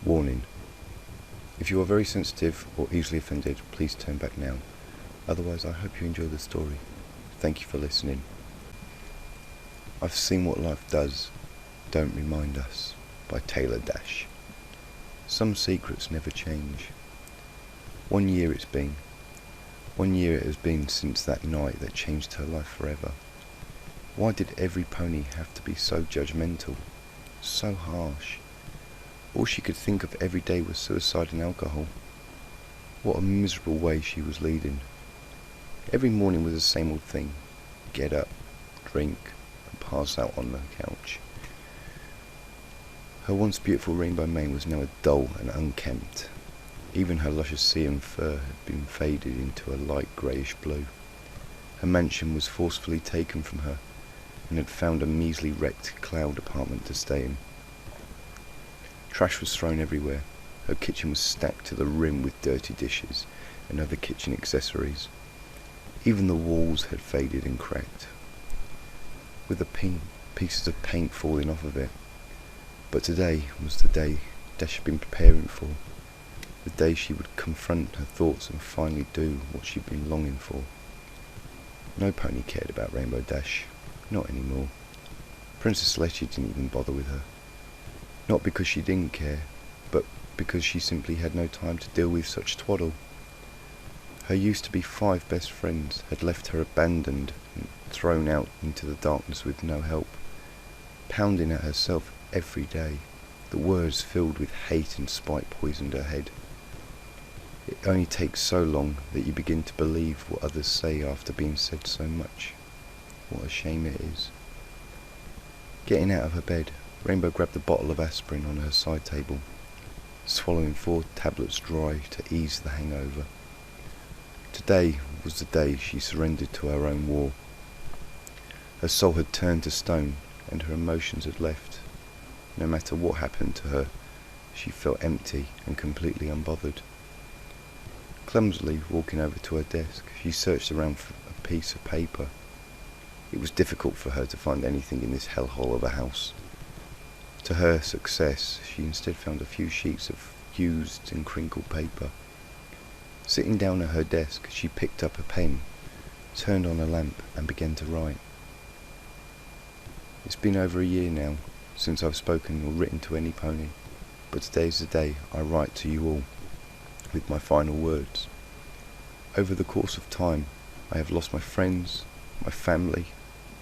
Warning: if you are very sensitive or easily offended, please turn back now. Otherwise, I hope you enjoy the story. Thank you for listening. I've Seen What Life Does, Don't Remind Us, by Taylor Dash. Some secrets never change. 1 year it's been. 1 year it has been since that night that changed her life forever. Why did every pony have to be so judgmental, so harsh? All she could think of every day was suicide and alcohol. What a miserable way she was leading. Every morning was the same old thing. Get up, drink, and pass out on the couch. Her once beautiful rainbow mane was now dull and unkempt. Even her luscious sea and fur had been faded into a light greyish blue. Her mansion was forcefully taken from her, and had found a measly wrecked cloud apartment to stay in. Trash was thrown everywhere. Her kitchen was stacked to the rim with dirty dishes and other kitchen accessories. Even the walls had faded and cracked, with the pieces of paint falling off of it. But today was the day Dash had been preparing for. The day she would confront her thoughts and finally do what she'd been longing for. No pony cared about Rainbow Dash. Not anymore. Princess Letty didn't even bother with her. Not because she didn't care, but because she simply had no time to deal with such twaddle. Her used to be 5 best friends had left her abandoned and thrown out into the darkness with no help, pounding at herself every day. The words filled with hate and spite poisoned her head. It only takes so long that you begin to believe what others say after being said so much. What a shame it is. Getting out of her bed, Rainbow grabbed a bottle of aspirin on her side table, swallowing 4 tablets dry to ease the hangover. Today was the day she surrendered to her own war. Her soul had turned to stone and her emotions had left. No matter what happened to her, she felt empty and completely unbothered. Clumsily walking over to her desk, she searched around for a piece of paper. It was difficult for her to find anything in this hellhole of a house. To her success, she instead found a few sheets of used and crinkled paper. Sitting down at her desk, she picked up a pen, turned on a lamp and began to write. It's been over a year now since I've spoken or written to any pony, but today is the day I write to you all with my final words. Over the course of time, I have lost my friends, my family,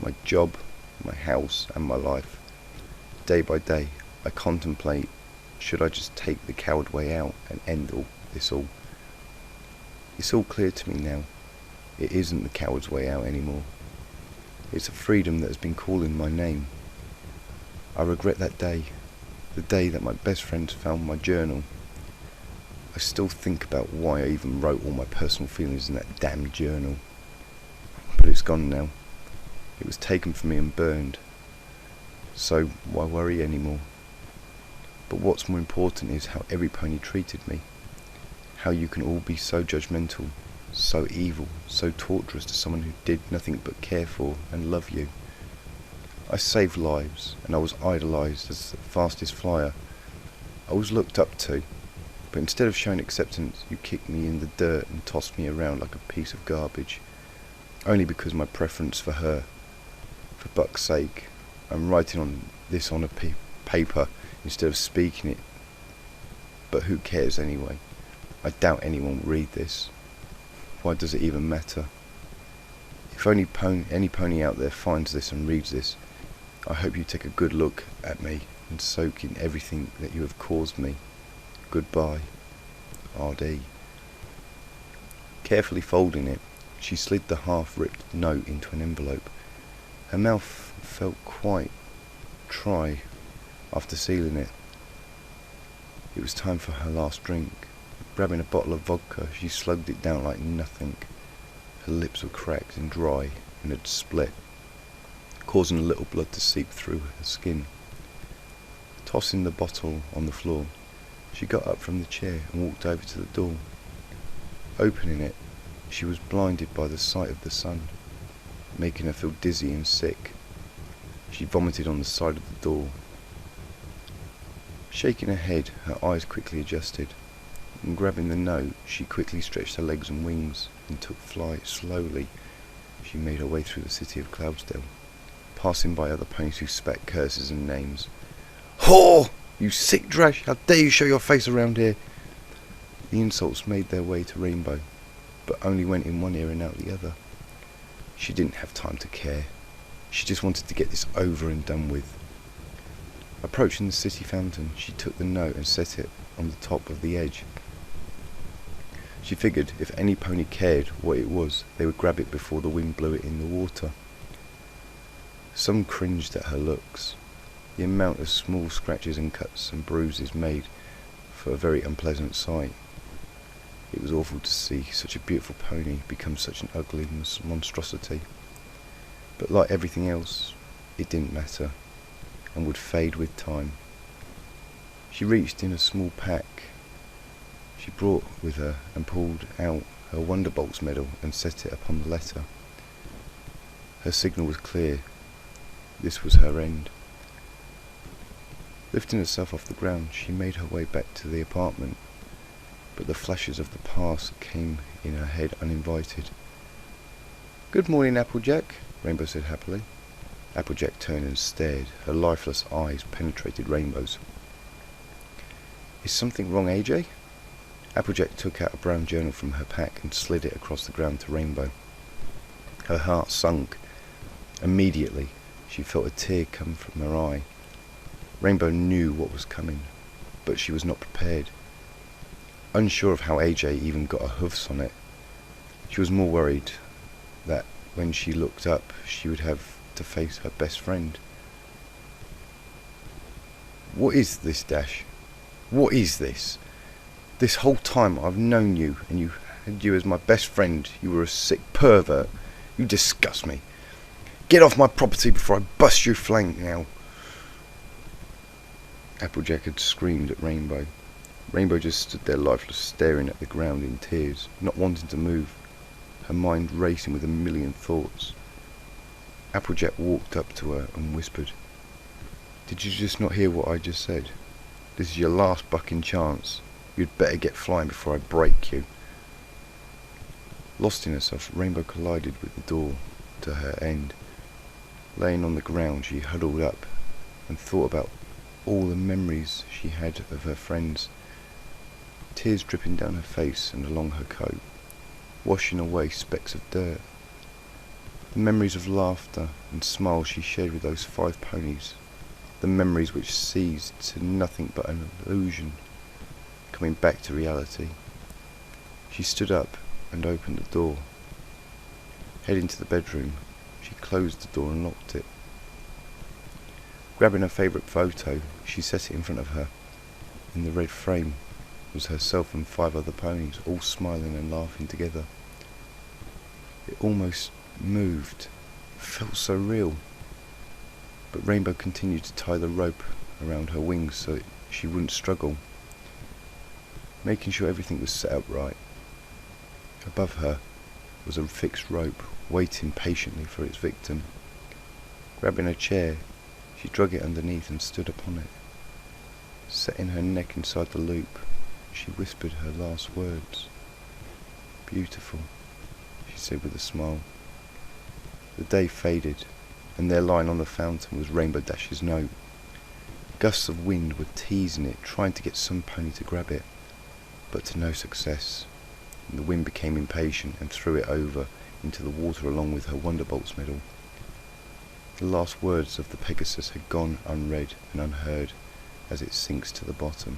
my job, my house and my life. Day by day, I contemplate, should I just take the coward way out and end all this all? It's all clear to me now. It isn't the coward's way out anymore. It's a freedom that has been calling my name. I regret that day, the day that my best friends found my journal. I still think about why I even wrote all my personal feelings in that damn journal. But it's gone now. It was taken from me and burned. So why worry anymore? But what's more important is how every pony treated me. How you can all be so judgmental, so evil, so torturous to someone who did nothing but care for and love you. I saved lives, and I was idolised as the fastest flyer. I was looked up to, but instead of showing acceptance, you kicked me in the dirt and tossed me around like a piece of garbage, only because my preference for her. For Buck's sake, I'm writing on this on a paper instead of speaking it, but who cares anyway? I doubt anyone will read this. Why does it even matter? If only any pony out there finds this and reads this, I hope you take a good look at me and soak in everything that you have caused me. Goodbye, R.D. Carefully folding it, she slid the half-ripped note into an envelope. Her mouth felt quite dry after sealing it. It was time for her last drink. Grabbing a bottle of vodka, she slugged it down like nothing. Her lips were cracked and dry and had split, causing a little blood to seep through her skin. Tossing the bottle on the floor, she got up from the chair and walked over to the door. Opening it, she was blinded by the sight of the sun, making her feel dizzy and sick. She vomited on the side of the door. Shaking her head, her eyes quickly adjusted, and grabbing the note, she quickly stretched her legs and wings and took flight. Slowly, she made her way through the city of Cloudsdale, passing by other ponies who spat curses and names. "Whore! You sick trash! How dare you show your face around here!" The insults made their way to Rainbow, but only went in one ear and out the other. She didn't have time to care. She just wanted to get this over and done with. Approaching the city fountain, she took the note and set it on the top of the edge. She figured if any pony cared what it was, they would grab it before the wind blew it in the water. Some cringed at her looks. The amount of small scratches and cuts and bruises made for a very unpleasant sight. It was awful to see such a beautiful pony become such an ugly monstrosity. But like everything else, it didn't matter, and would fade with time. She reached in a small pack she brought with her and pulled out her Wonderbolts medal and set it upon the letter. Her signal was clear. This was her end. Lifting herself off the ground, she made her way back to the apartment, but the flashes of the past came in her head uninvited. "Good morning, Applejack," Rainbow said happily. Applejack turned and stared. Her lifeless eyes penetrated Rainbow's. "Is something wrong, AJ?" Applejack took out a brown journal from her pack and slid it across the ground to Rainbow. Her heart sunk. Immediately, she felt a tear come from her eye. Rainbow knew what was coming, but she was not prepared. Unsure of how AJ even got her hoofs on it, she was more worried that when she looked up, she would have to face her best friend. "What is this, Dash? What is this? This whole time I've known you, and you had you as my best friend. You were a sick pervert. You disgust me. Get off my property before I bust your flank now." Applejack had screamed at Rainbow. Rainbow just stood there lifeless, staring at the ground in tears, not wanting to move, her mind racing with a million thoughts. Applejack walked up to her and whispered, "Did you just not hear what I just said? This is your last bucking chance. You'd better get flying before I break you." Lost in herself, Rainbow collided with the door to her end. Laying on the ground, she huddled up and thought about all the memories she had of her friends, tears dripping down her face and along her coat, washing away specks of dirt. The memories of laughter and smiles she shared with those 5 ponies, the memories which ceased to nothing but an illusion, coming back to reality. She stood up and opened the door. Heading to the bedroom, she closed the door and locked it. Grabbing her favourite photo, she set it in front of her. In the red frame was herself and 5 other ponies, all smiling and laughing together. It almost moved, felt so real. But Rainbow continued to tie the rope around her wings so she wouldn't struggle, making sure everything was set up right. Above her was a fixed rope, waiting patiently for its victim. Grabbing a chair, she drug it underneath and stood upon it. Setting her neck inside the loop, she whispered her last words. "Beautiful," she said with a smile. The day faded, and there lying on the fountain was Rainbow Dash's note. Gusts of wind were teasing it, trying to get some pony to grab it, but to no success. And the wind became impatient and threw it over into the water along with her Wonderbolts medal. The last words of the Pegasus had gone unread and unheard as it sinks to the bottom.